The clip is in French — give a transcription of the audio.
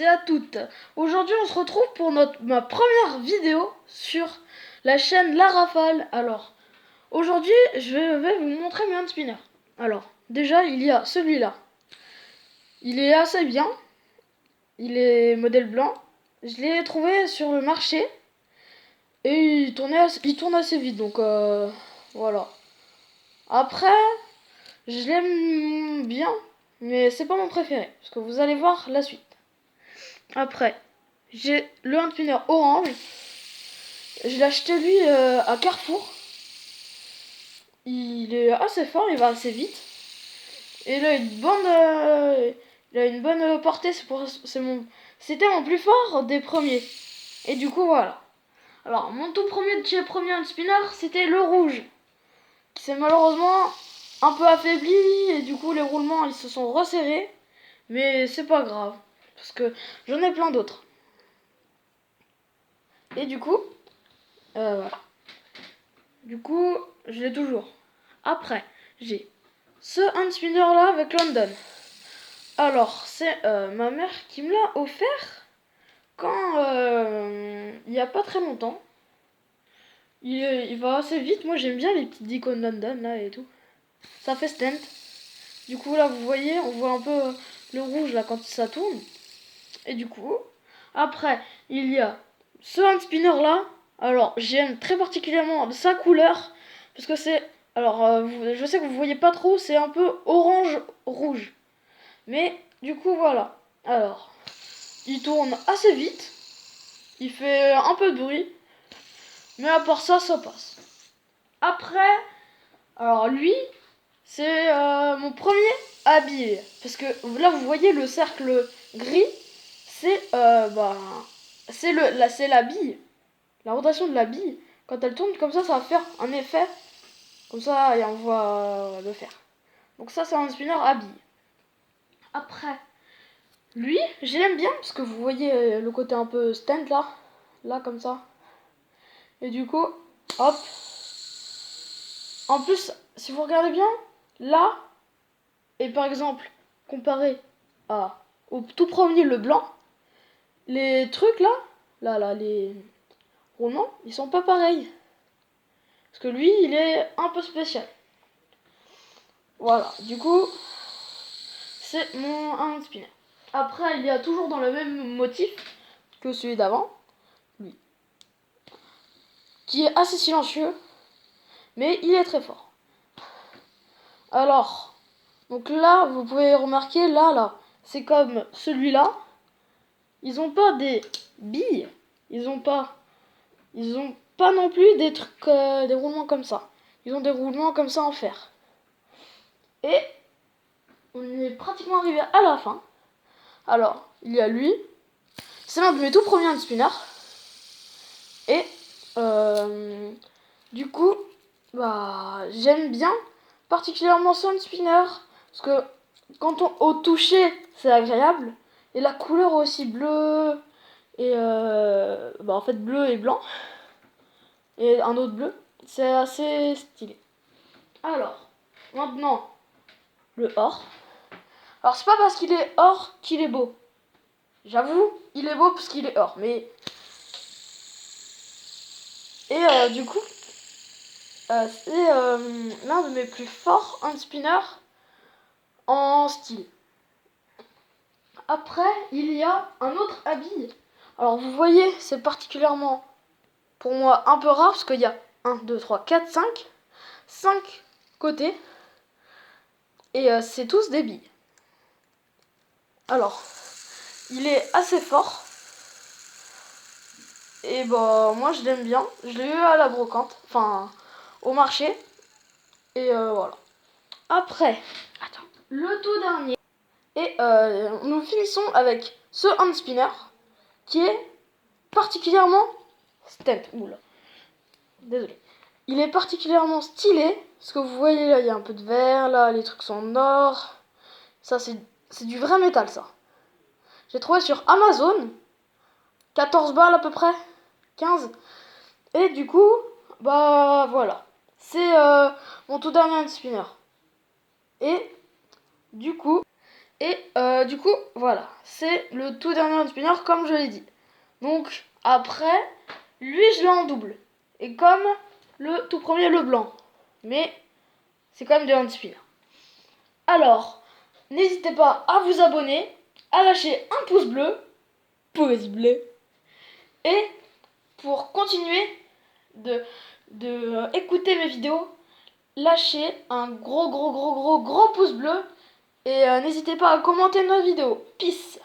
et à toutes. Aujourd'hui, on se retrouve pour ma première vidéo sur la chaîne La Rafale. Alors, aujourd'hui, je vais vous montrer mes hand spinners. Alors, déjà, il y a celui-là. Il est assez bien. Il est modèle blanc. Je l'ai trouvé sur le marché. Et il tourne assez vite, donc voilà. Après, je l'aime bien, mais c'est pas mon préféré, parce que vous allez voir la suite. Après, j'ai le hand spinner orange. Je l'ai acheté lui à Carrefour. Il est assez fort, il va assez vite. Et il a une bonne portée. C'était mon plus fort des premiers. Et du coup voilà. Alors mon tout premier hand spinner, c'était le rouge, qui s'est malheureusement un peu affaibli et du coup les roulements ils se sont resserrés. Mais c'est pas grave, parce que j'en ai plein d'autres. Et du coup, voilà. Du coup, je l'ai toujours. Après, j'ai ce hand spinner là avec London. Alors, c'est ma mère qui me l'a offert quand il y a pas très longtemps. Il va assez vite. Moi, j'aime bien les petites icônes London là et tout. Ça fait stent. Du coup, là, vous voyez, on voit un peu le rouge là quand ça tourne. Et du coup, après, il y a ce hand spinner là. Alors, j'aime très particulièrement sa couleur parce que c'est, alors, je sais que vous voyez pas trop, c'est un peu orange rouge. Mais du coup, voilà. Alors, il tourne assez vite. Il fait un peu de bruit. Mais à part ça, ça passe. Après, alors lui, c'est mon premier habile. Parce que là, vous voyez le cercle gris, c'est c'est la bille. La rotation de la bille. Quand elle tourne comme ça va faire un effet. Comme ça, et on va le faire. Donc ça, c'est un spinner à bille. Après, lui, je l'aime bien parce que vous voyez le côté un peu stand là comme ça. Et du coup, hop. En plus, si vous regardez bien, là, et par exemple, comparé au tout premier, le blanc, les trucs là, les roulements, ils sont pas pareils. Parce que lui, il est un peu spécial. Voilà, du coup, c'est mon hand spinner. Après, il y a toujours dans le même motif que celui d'avant, lui, qui est assez silencieux, mais il est très fort. Alors, donc là, vous pouvez remarquer, là, c'est comme celui-là. Ils ont pas des billes, ils ont pas non plus des trucs, des roulements comme ça. Ils ont des roulements comme ça en fer. Et on est pratiquement arrivé à la fin. Alors, il y a lui. C'est l'un de mes tout premiers hand spinners. Et du coup, j'aime bien particulièrement ce hand spinner. Parce que quand au toucher, c'est agréable. Et la couleur aussi bleue. Et en fait bleu et blanc. Et un autre bleu. C'est assez stylé. Alors, maintenant, le or. Alors, c'est pas parce qu'il est or qu'il est beau. J'avoue, il est beau parce qu'il est or. Mais. Et du coup, c'est l'un de mes plus forts hand spinners en style. Après, il y a un autre habit. Alors, vous voyez, c'est particulièrement pour moi un peu rare parce qu'il y a 1, 2, 3, 4, 5 côtés. Et c'est tous des billes. Alors, il est assez fort. Et moi je l'aime bien. Je l'ai eu à la brocante, enfin au marché. Et voilà. Après, attends, le tout dernier. Et nous finissons avec ce hand spinner qui est particulièrement stealth. Oula, désolé. Il est particulièrement stylé. Parce que vous voyez là, il y a un peu de verre, là, les trucs sont en or. Ça, c'est du vrai métal, ça. J'ai trouvé sur Amazon. 14 balles à peu près. 15. Et du coup, voilà. C'est mon tout dernier hand spinner. Et du coup, Et du coup, voilà, c'est le tout dernier hand spinner comme je l'ai dit. Donc après, lui je l'ai en double. Et comme le tout premier, le blanc. Mais c'est quand même du hand spinner. Alors, n'hésitez pas à vous abonner, à lâcher un pouce bleu, et pour continuer de écouter mes vidéos, lâchez un gros pouce bleu et n'hésitez pas à commenter nos vidéos. Peace!